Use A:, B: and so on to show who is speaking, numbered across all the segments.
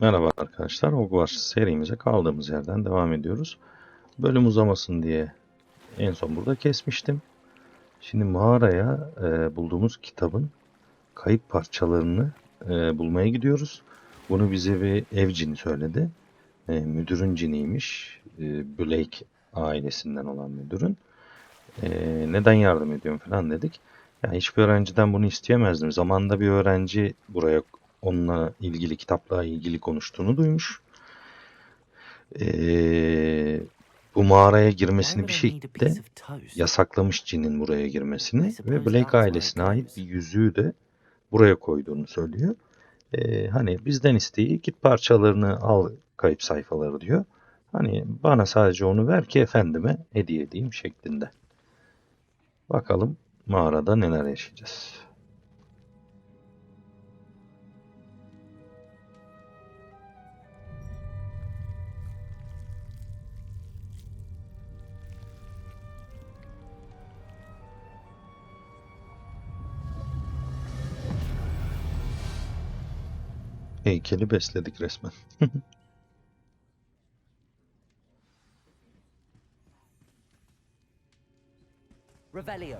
A: Merhaba arkadaşlar, Hogwarts serimize kaldığımız yerden devam ediyoruz. Bölüm uzamasın diye en son burada kesmiştim. Şimdi mağaraya bulduğumuz kitabın kayıp parçalarını bulmaya gidiyoruz. Bunu bize bir ev cini söyledi. Müdürün ciniymiş, Blake ailesinden olan müdürün. Neden yardım ediyorum falan dedik. Ya hiçbir öğrenciden bunu isteyemezdim. Zamanında bir öğrenci buraya onunla ilgili, kitapla ilgili konuştuğunu duymuş. Bu mağaraya girmesini bir şekilde yasaklamış cinin buraya girmesini ve Blake ailesine ait bir yüzüğü de buraya koyduğunu söylüyor. Hani bizden isteği git parçalarını al kayıp sayfaları diyor. Hani bana sadece onu ver ki efendime hediye edeyim şeklinde. Bakalım mağarada neler yaşayacağız. Heykeli besledik resmen.
B: Revelio.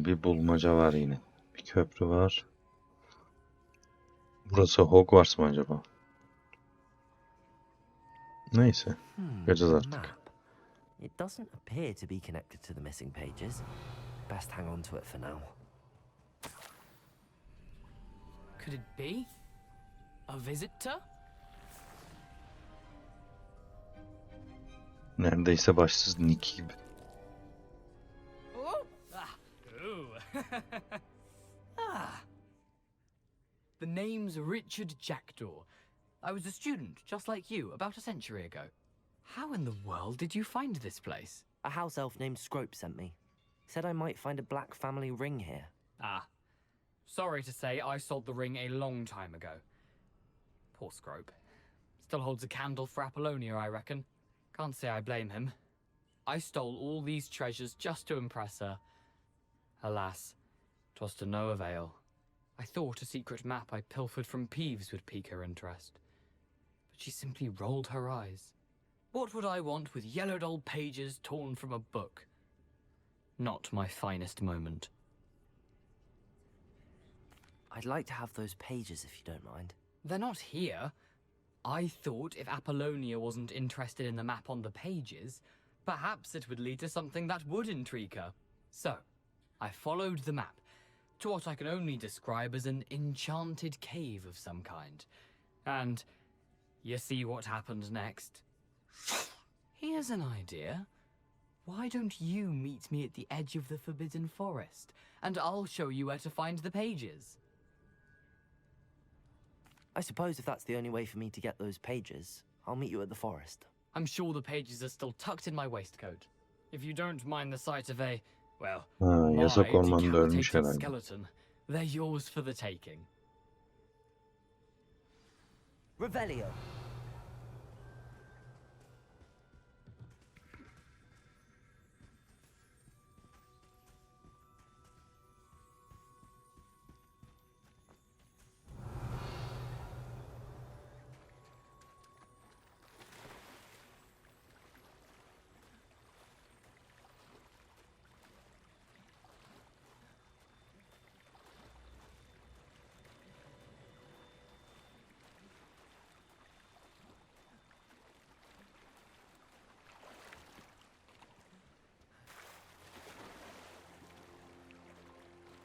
A: Bir bulmaca var yine. Bir köprü var. Burası Hogwarts mı acaba? Neyse. Bakacağız artık.
B: Map. It doesn't appear to be connected to the missing pages. Best hang on to it for now.
C: Could it be? A visitor?
A: Neredeyse başsız Nick gibi.
C: Oh! Ooh. The name's Richard Jackdaw. I was a student, just like you, about a century ago. How in the world did you find this place?
B: A house elf named Scrope sent me. Said I might find a black family ring here.
C: Sorry to say, I sold the ring a long time ago. Poor Scrope. Still holds a candle for Apollonia, I reckon. Can't say I blame him. I stole all these treasures just to impress her. Alas, 'twas to no avail. I thought a secret map I pilfered from Peeves would pique her interest. But she simply rolled her eyes. What would I want with yellowed old pages torn from a book? Not my finest moment.
B: I'd like to have those pages if you don't mind.
C: They're not here. I thought if Apollonia wasn't interested in the map on the pages, perhaps it would lead to something that would intrigue her. So, I followed the map to what I can only describe as an enchanted cave of some kind. And you see what happened next. Here's an idea. Why don't you meet me at the edge of the Forbidden Forest, and I'll show you where to find the pages?
B: I suppose if that's the only way for me to get those pages, I'll meet you at the forest.
C: I'm sure the pages are still tucked in my waistcoat. If you don't mind the sight of a, well,
A: Yasak
C: my
A: Ormanda ölmüş
C: decapitated
A: herhalde.
C: skeleton, they're yours for the taking.
B: Revelio.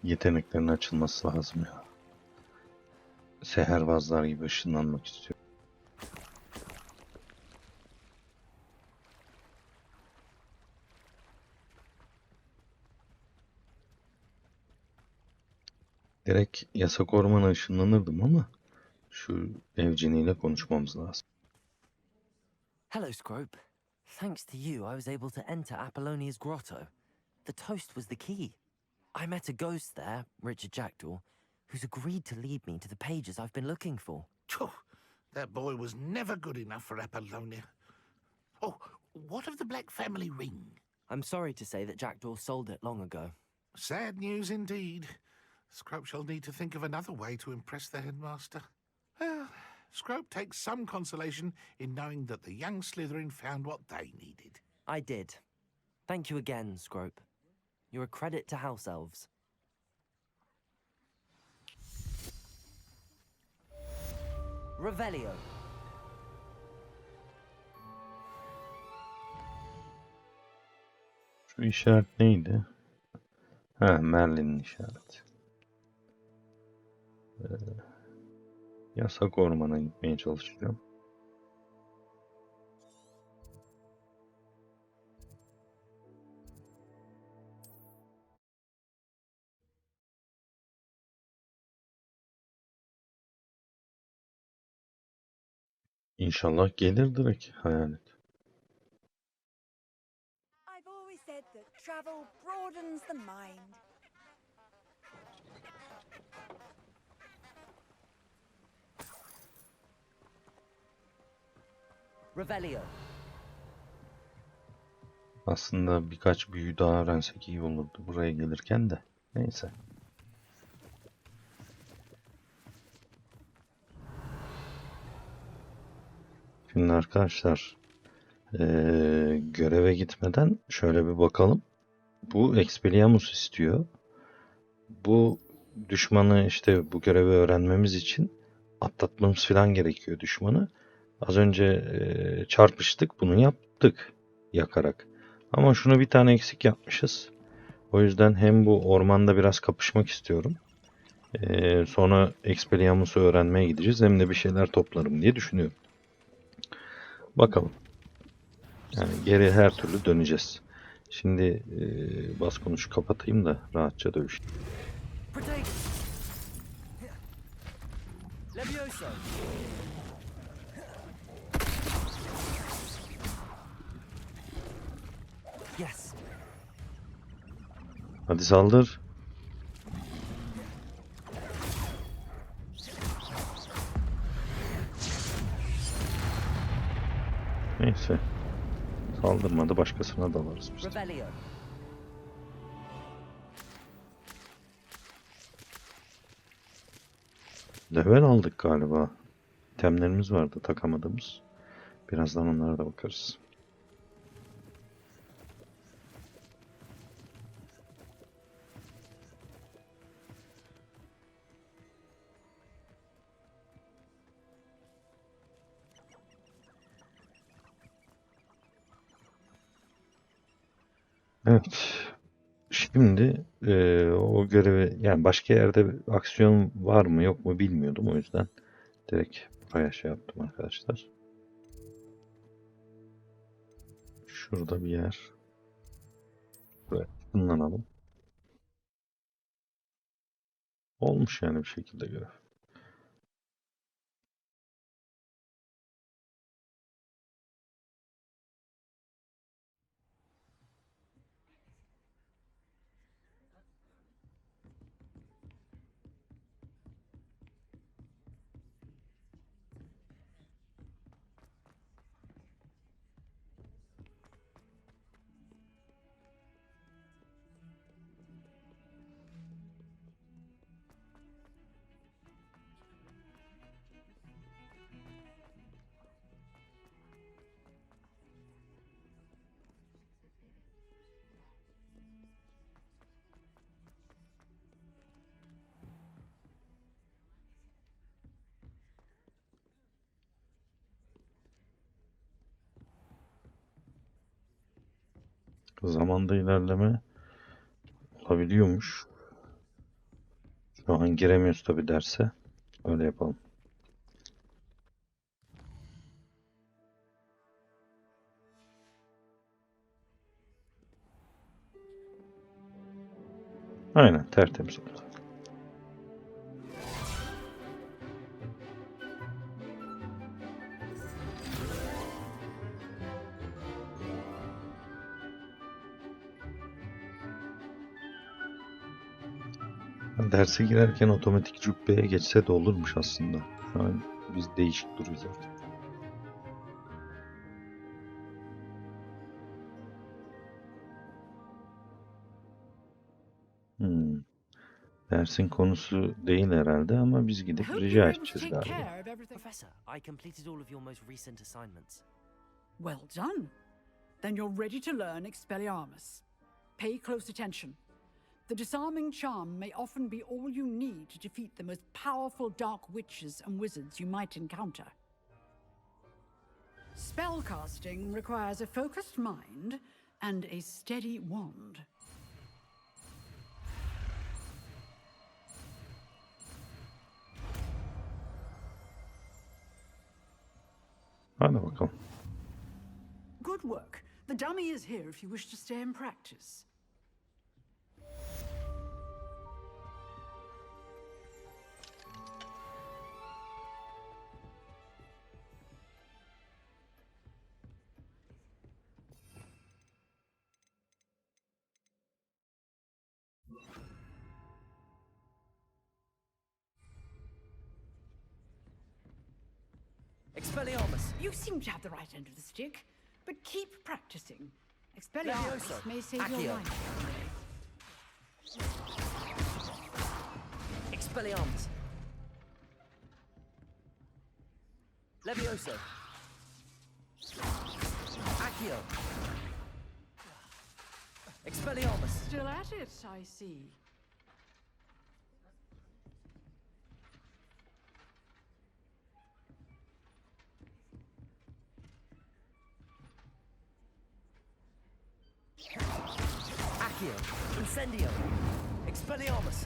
A: Yeteneklerin açılması lazım ya. Seherbazlar gibi ışınlanmak istiyor. Direkt yasak ormana ışınlanırdım ama şu evciniyle konuşmamız lazım.
B: Hello, Scrope. Thanks to you, I was able to enter Apollonia's grotto. The toast was the key. I met a ghost there, Richard Jackdaw, who's agreed to lead me to the pages I've been looking for.
D: That boy was never good enough for Apollonia. Oh, what of the Black family ring?
B: I'm sorry to say that Jackdaw sold it long ago.
D: Sad news indeed. Scrope shall need to think of another way to impress the headmaster. Well, Scrope takes some consolation in knowing that the young Slytherin found what they needed.
B: I did. Thank you again, Scrope. You're a credit to house elves. Revelio.
A: Şu işaret neydi? Ha, Merlin'in işareti. Yasak ormana gitmeye çalışacağım. İnşallah gelir direkt hayalet.
E: I've always said that travel broadens the mind.
B: Revelio.
A: Aslında birkaç büyü daha öğrensek iyi olurdu buraya gelirken de. Neyse. Şimdi arkadaşlar göreve gitmeden şöyle bir bakalım. Bu Expeliamus istiyor. Bu düşmanı işte bu görevi öğrenmemiz için atlatmamız falan gerekiyor düşmanı. Az önce çarpıştık, bunu yaptık yakarak. Ama şunu bir tane eksik yapmışız. O yüzden hem bu ormanda biraz kapışmak istiyorum. Sonra Expeliamus'u öğrenmeye gideceğiz. Hem de bir şeyler toplarım diye düşünüyorum. Bakalım. Yani geri her türlü döneceğiz. Şimdi bas konuşu kapatayım da rahatça dövüş.
B: Protect. Levioso. Yes.
A: Hadi saldır. Neyse. Saldırmadı, başkasına dalarız biz.
B: Revelio.
A: Level aldık galiba. İtemlerimiz vardı takamadığımız. Birazdan onlara da bakarız. Evet. Şimdi o görevi yani başka yerde aksiyon var mı yok mu bilmiyordum, o yüzden direkt buraya şey yaptım arkadaşlar. Şurada bir yer. Buraya ışınlanalım. Olmuş yani bir şekilde görev. Zamanda ilerleme olabiliyormuş. Şu an giremiyoruz tabi derse. Öyle yapalım. Aynen, tertemiz oldu. Derse girerken otomatik cübbeye geçse de olurmuş aslında. Şu an biz değişik duruyoruz artık. Dersin konusu değil herhalde ama biz
F: I
A: gidip
F: hope
A: rica
F: you're able to
A: edeceğiz
F: take
A: galiba.
F: care of everything.
B: Professor, I completed all of your most recent assignments.
F: Well done. Then you're ready to learn Expeliamus. Pay close attention. The disarming charm may often be all you need to defeat the most powerful dark witches and wizards you might encounter. Spellcasting requires a focused mind and a steady wand.
A: Hadi bakalım.
F: Good work. The dummy is here if you wish to stay and practice.
B: Expelliarmus!
F: You seem to have the right end of the stick, but keep practicing. Expelliarmus
B: Levioso.
F: may save
B: Accio.
F: your life.
B: Expelliarmus! Levioso! Accio! Expelliarmus!
F: Still at it, I see.
B: Accio! Incendio! Expelliarmus!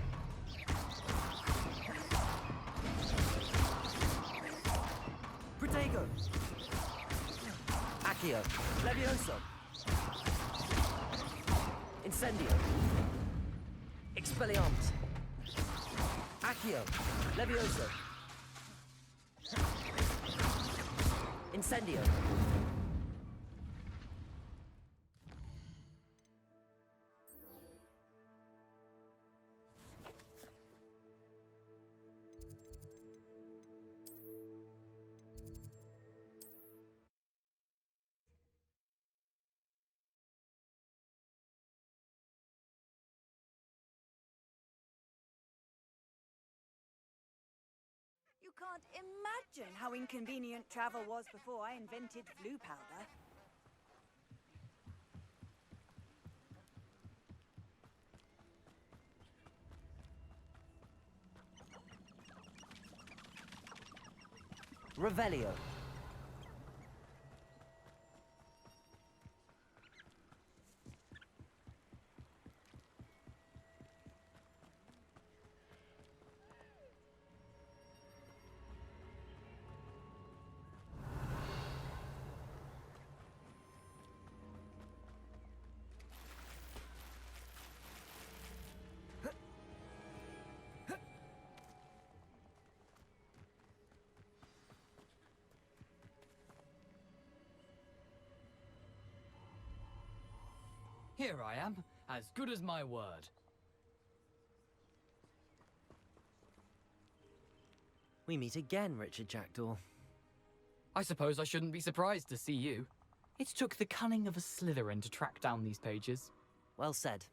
B: Protego! Accio! Levioso! Incendio! Expelliarmus! Accio! Levioso! Incendio!
E: You can't imagine how inconvenient travel was before I invented blue powder.
B: Revelio!
C: Here I am, as good as my word.
B: We meet again, Richard Jackdaw.
C: I suppose I shouldn't be surprised to see you. It took the cunning of a Slytherin to track down these pages.
B: Well said.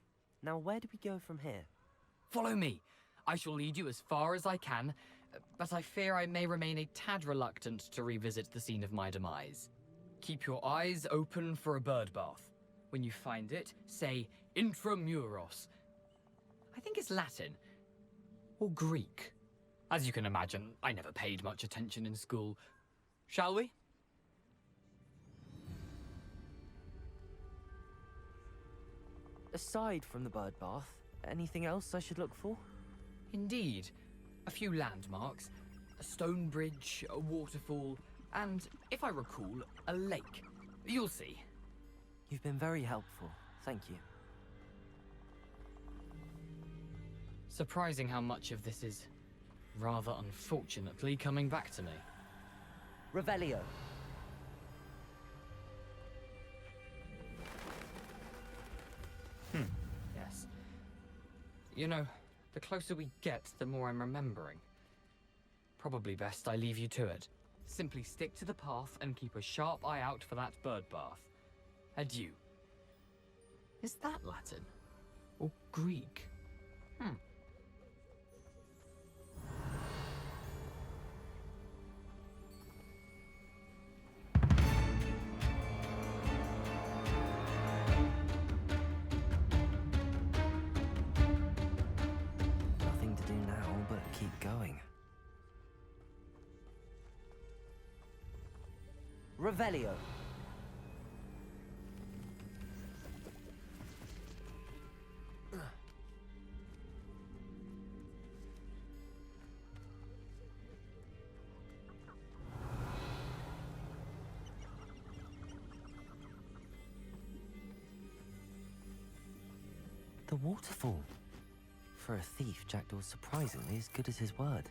B: Now where do we go from here?
C: Follow me. I shall lead you as far as I can, but I fear I may remain a tad reluctant to revisit the scene of my demise. Keep your eyes open for a bird bath. When you find it, say intramuros. I think it's Latin. Or Greek. As you can imagine, I never paid much attention in school. Shall we?
B: Aside from the bird bath, anything else I should look for?
C: Indeed. A few landmarks. A stone bridge, a waterfall, and, if I recall, a lake. You'll see.
B: You've been very helpful. Thank you.
C: Surprising how much of this is, rather unfortunately, coming back to me.
B: Revelio.
C: Yes. You know, the closer we get, the more I'm remembering. Probably best I leave you to it. Simply stick to the path and keep a sharp eye out for that bird bath. Adieu. Is that Latin? Or Greek?
B: Revelio. The waterfall. For a thief, Jackdaw's surprisingly as good as his word.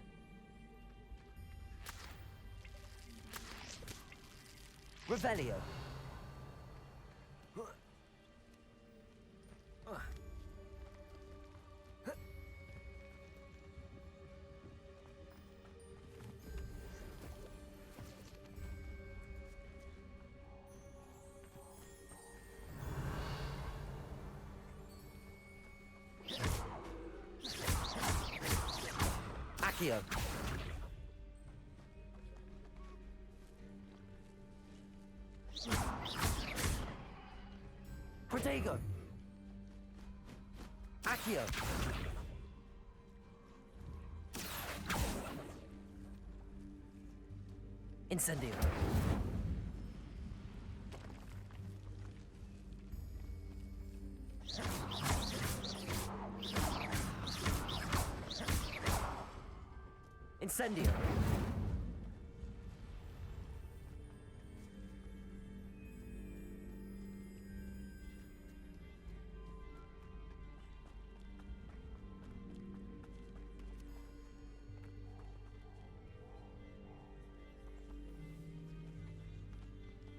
B: Revelio. Accio. Protego. Accio. Incendio. Incendio.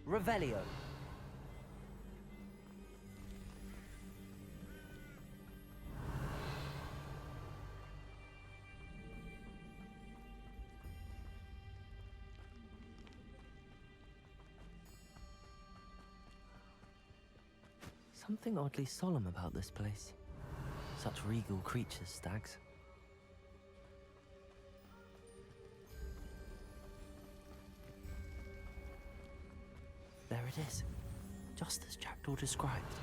B: Revelio. Something oddly solemn about this place. Such regal creatures, stags. There it is, just as Jackdaw described.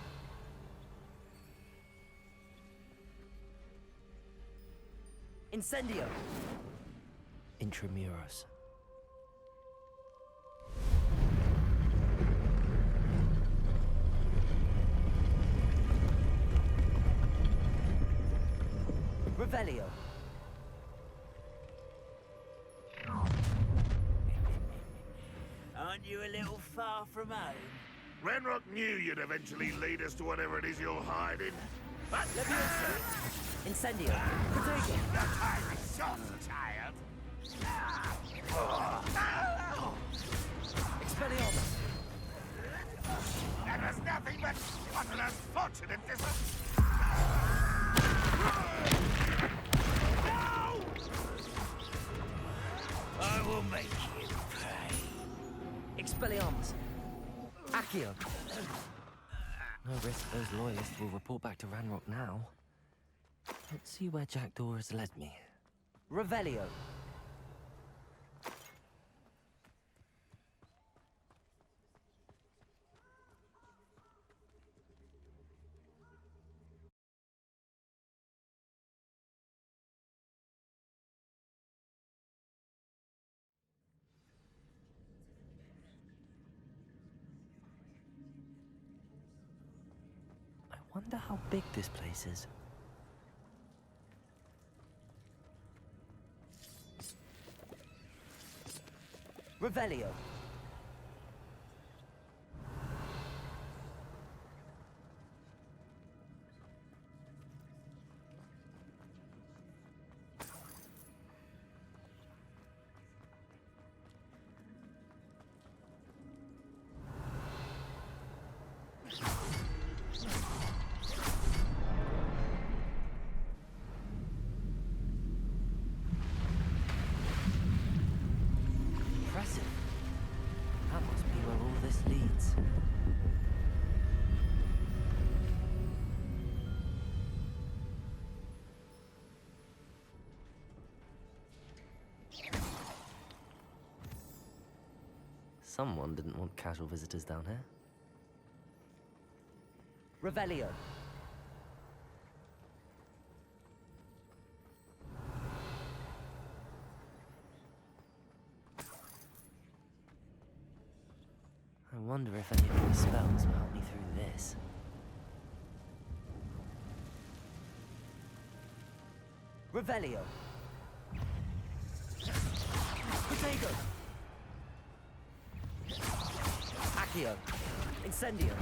B: Incendio! Intramuros. Revelio.
G: Aren't you a little far from home?
D: Renrock knew you'd eventually lead us to whatever it is you're hiding. But
B: Leviosa. Incendio. Protego.
D: you're tired, so tired.
B: Expeliamus.
D: That was nothing but what an unfortunate distance.
G: I will make you pay.
B: Expeliamus. Accio. No risk those loyalists will report back to Ranrock now. Let's see where Jackdaw has led me. Revelio. I wonder how big this place is. Revelio. Impressive. That must be where all this leads. Someone didn't want casual visitors down here. Revelio. wonder if any of these spells will help me through this. Revelio. Protego. Accio. Incendio.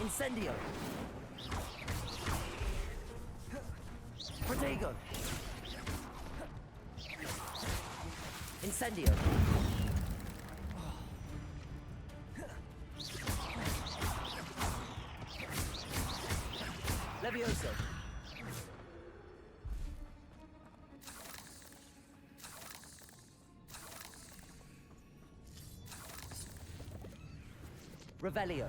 B: Incendio. Protego. Incendio. Levioso. Revelio.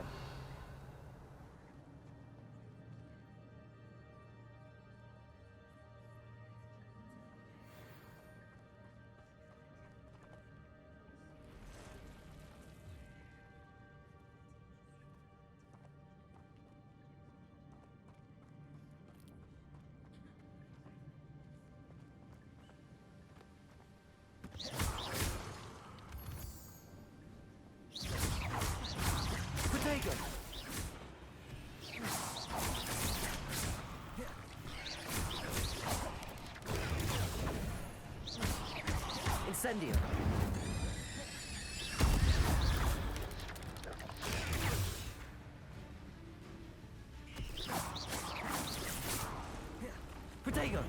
B: Protego. Incendio. Protego.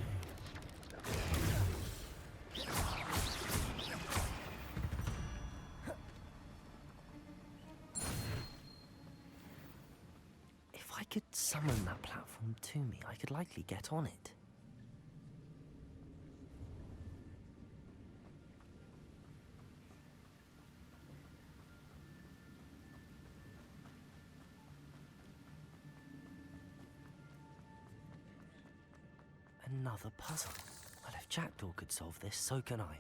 B: If I could summon that platform to me, I could likely get on it. Another puzzle. Well, if Jackdaw could solve this, so can I.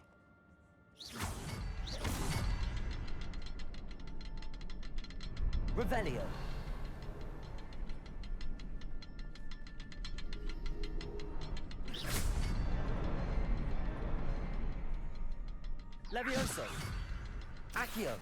B: Revelio. Levioso. Accio.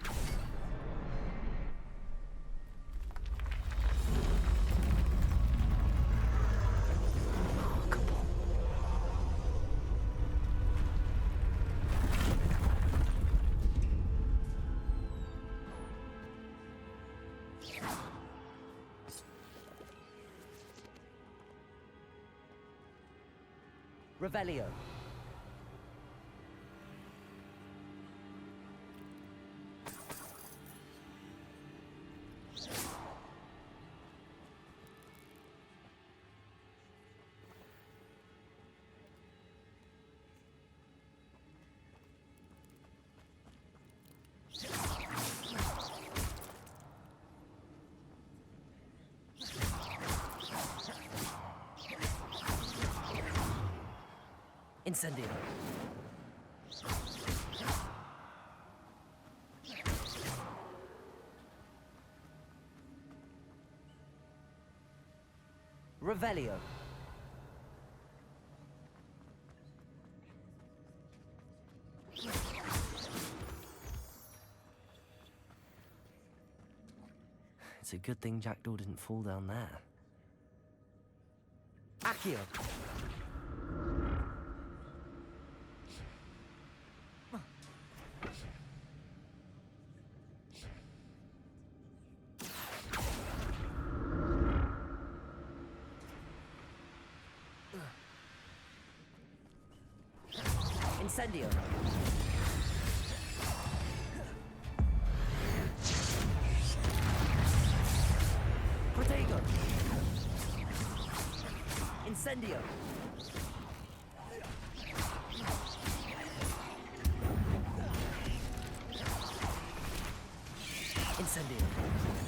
B: Revelio. Incendio. Revelio. It's a good thing Jackdaw didn't fall down there. Accio. Incendio. Protego. Incendio. Incendio.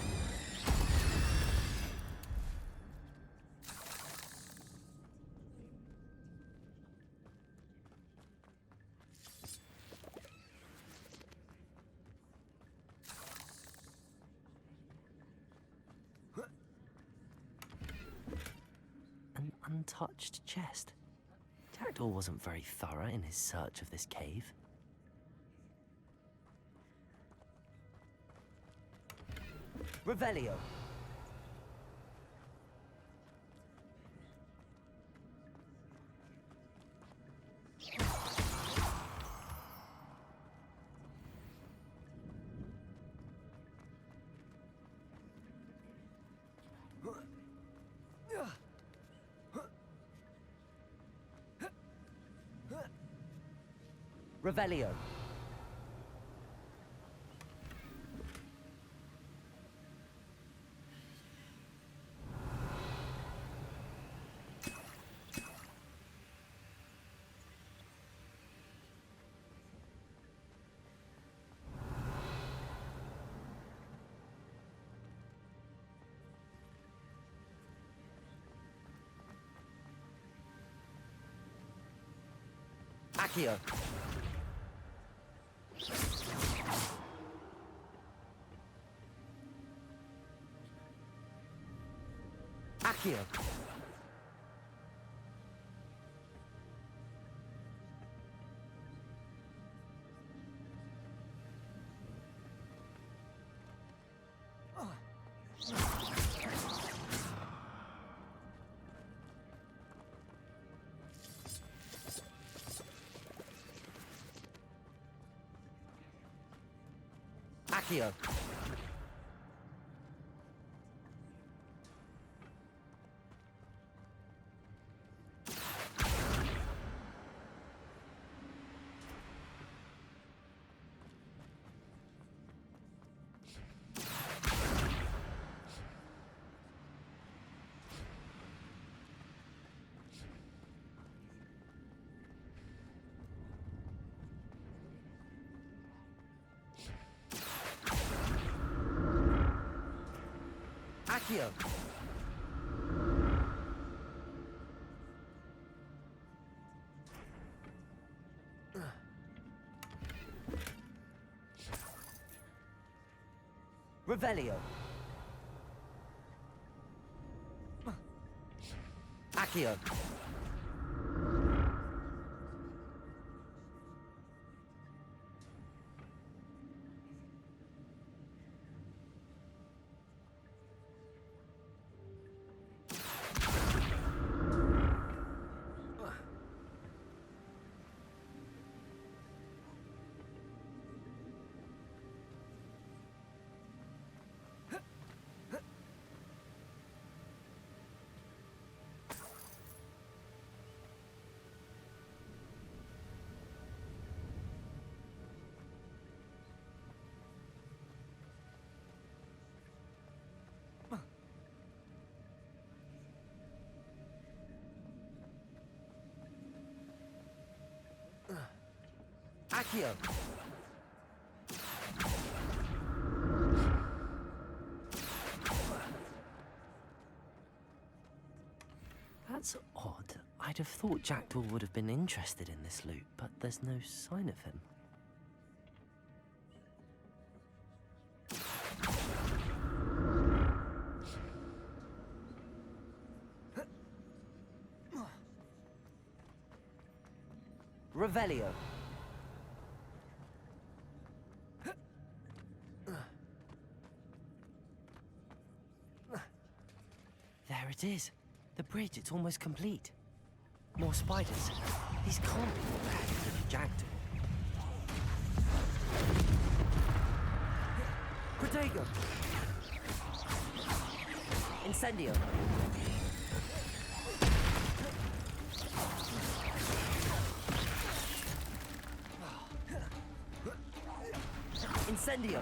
B: untouched chest. Jackdaw wasn't very thorough in his search of this cave. Revelio. Revelio. Accio. Accio. Accio. Accio. Revelio. Accio. Accio. That's odd. I'd have thought Jackdaw would have been interested in this loot, but there's no sign of him. Revelio. There it is. The bridge, it's almost complete. More spiders. These can't be what they had to the Jackdaw. Protego. Incendio. Incendio.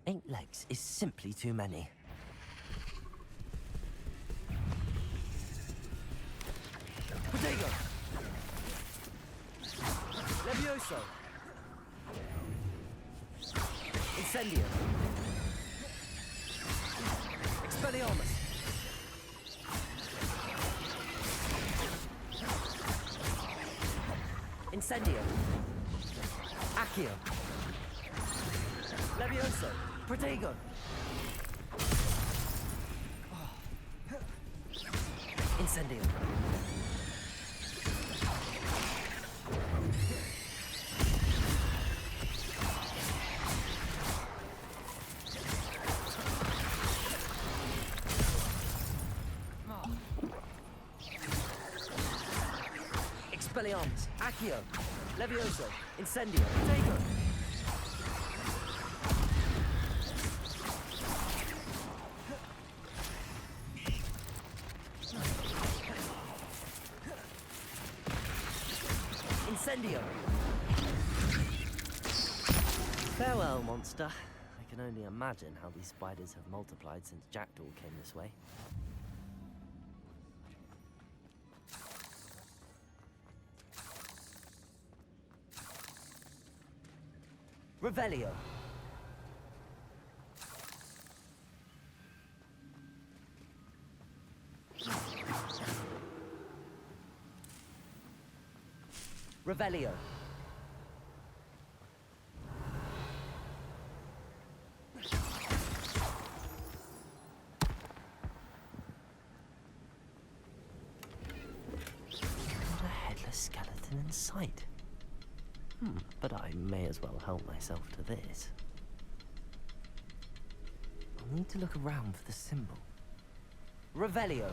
B: Eight legs is simply too many. Protego. Levioso. Incendio. Expeliamus. Incendio. Accio. Levioso. Protego. Incendio. Expeliamus, Accio, Levioso, Incendio, Protego. Incendio. Farewell, monster. I can only imagine how these spiders have multiplied since Jackdaw came this way. Revelio. Revelio. Not a headless skeleton in sight. But I may as well help myself to this. I'll need to look around for the symbol. Revelio.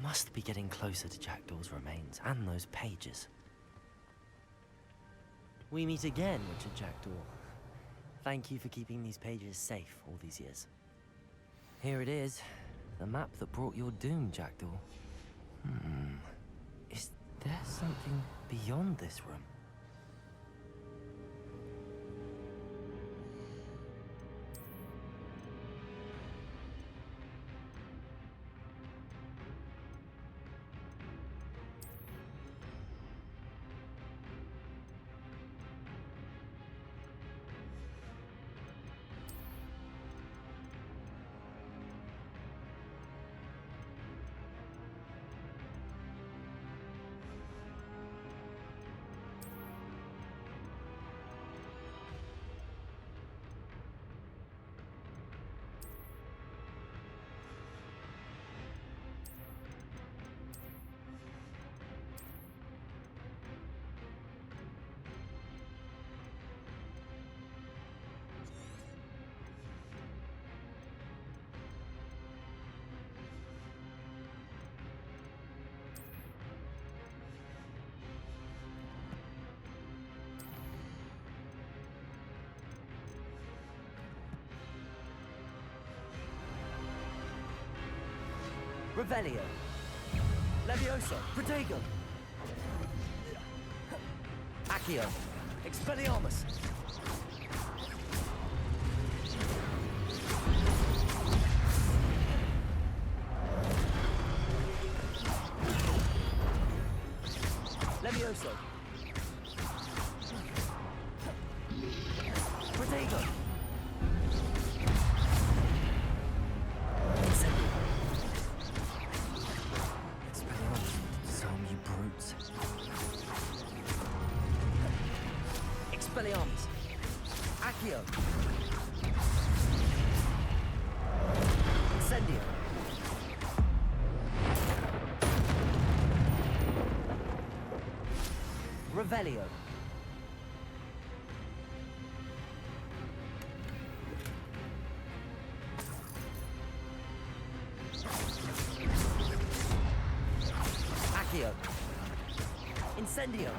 B: Must be getting closer to Jackdaw's remains and those pages. We meet again, Richard Jackdaw. Thank you for keeping these pages safe all these years. Here it is, the map that brought your doom, Jackdaw. Is there something beyond this room? Revelio. Levioso. Protego. Accio. Expeliamus. Levioso. Protego. Expeliamus. Accio. Incendio. Revelio. Accio. Incendio.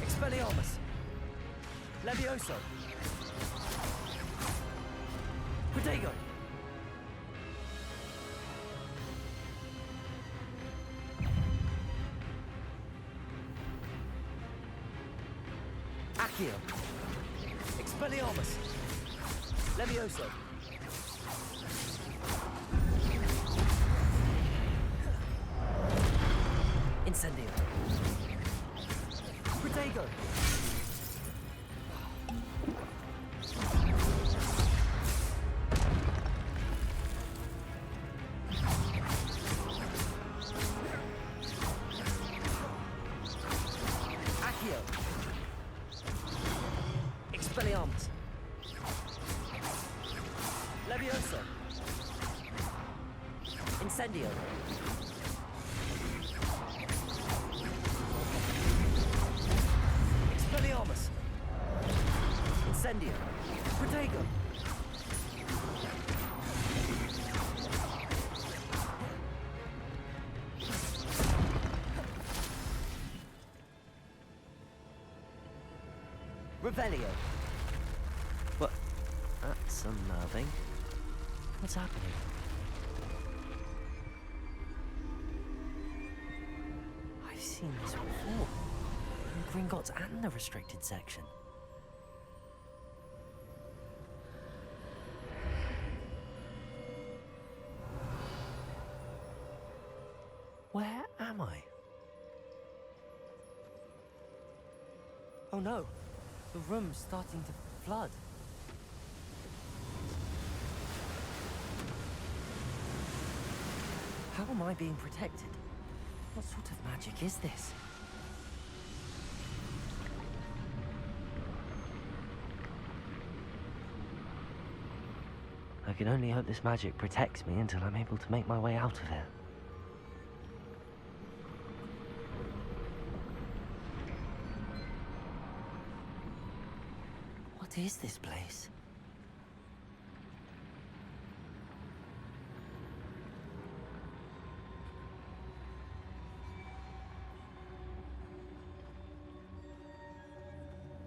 B: Expeliamus. Levioso. Protego! Accio! Expeliamus! Levioso! Incendio! Protego! Accio! Expelliarmus! Levioso! Incendio! Expelliarmus! Incendio! Protego! Revelio! What? That's unnerving. What's happening? I've seen this before. In Gringotts and the restricted section. Where am I? Oh no! The room's starting to flood. How am I being protected? What sort of magic is this? I can only hope this magic protects me until I'm able to make my way out of here. What is this place?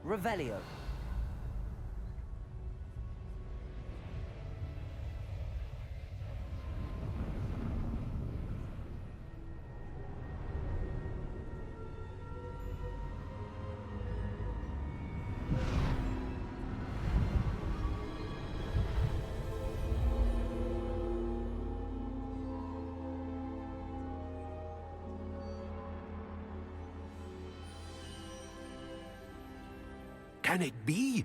B: Revelio.
G: Can it be?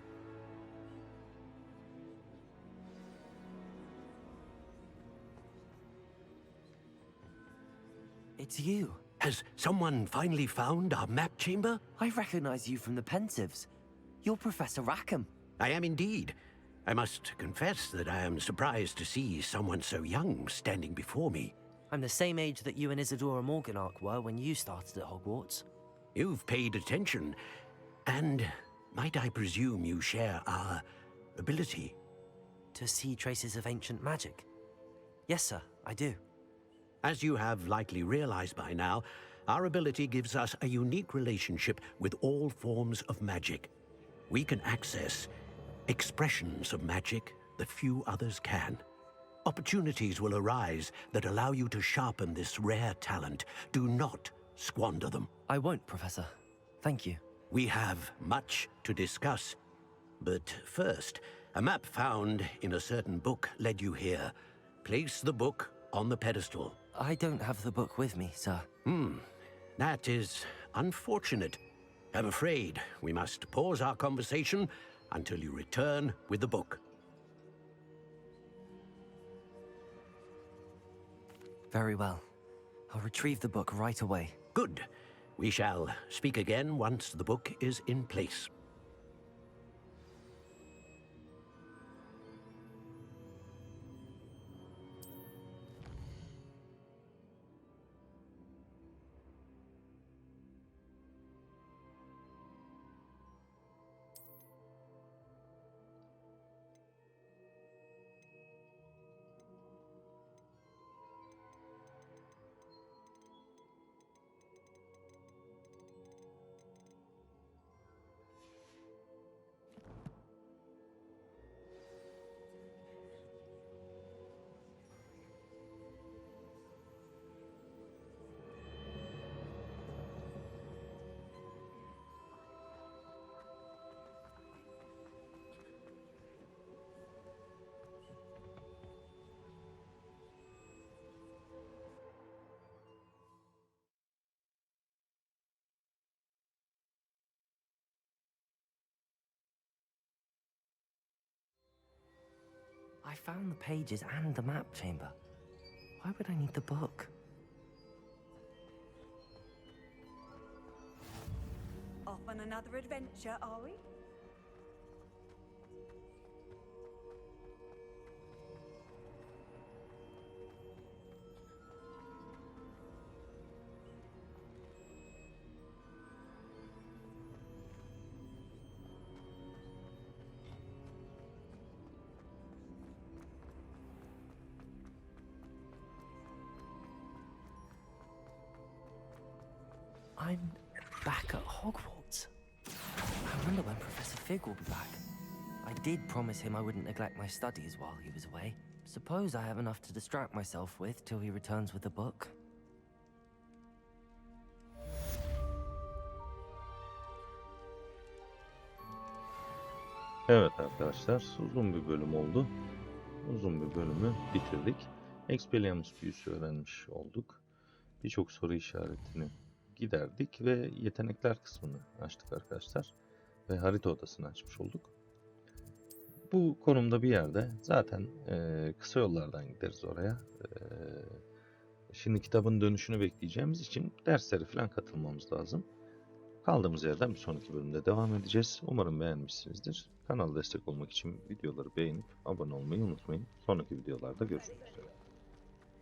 B: It's you.
G: Has someone finally found our map chamber?
B: I recognize you from the Pensieves. You're Professor Rackham.
G: I am indeed. I must confess that I am surprised to see someone so young standing before me.
B: I'm the same age that you and Isadora Morganach were when you started at Hogwarts.
G: You've paid attention, and might I presume you share our ability?
B: To see traces of ancient magic? Yes, sir, I do.
G: As you have likely realized by now, our ability gives us a unique relationship with all forms of magic. We can access expressions of magic that few others can. Opportunities will arise that allow you to sharpen this rare talent. Do not squander them.
B: I won't, Professor. Thank you.
G: We have much to discuss. But first, a map found in a certain book led you here. Place the book on the pedestal.
B: I don't have the book with me, sir.
G: That is unfortunate. I'm afraid we must pause our conversation until you return with the book.
B: Very well. I'll retrieve the book right away.
G: Good. We shall speak again once the book is in place.
B: found the pages and the map chamber. Why would I need the book?
E: Off on another adventure, are we?
B: I'm back at Hogwarts. I wonder when Professor Fig will be back. I did promise him I wouldn't neglect my studies while he was away. Suppose I have enough to distract myself with till he returns with the book.
A: Evet arkadaşlar, uzun bir bölüm oldu. Uzun bir bölümü bitirdik. Expeliamus büyüsü öğrenmiş olduk. Birçok soru işaretini giderdik ve yetenekler kısmını açtık arkadaşlar. Ve harita odasını açmış olduk. Bu konumda bir yerde zaten kısa yollardan gideriz oraya. Şimdi kitabın dönüşünü bekleyeceğimiz için derslere falan katılmamız lazım. Kaldığımız yerden bir sonraki bölümde devam edeceğiz. Umarım beğenmişsinizdir. Kanala destek olmak için videoları beğenip abone olmayı unutmayın. Sonraki videolarda görüşmek üzere.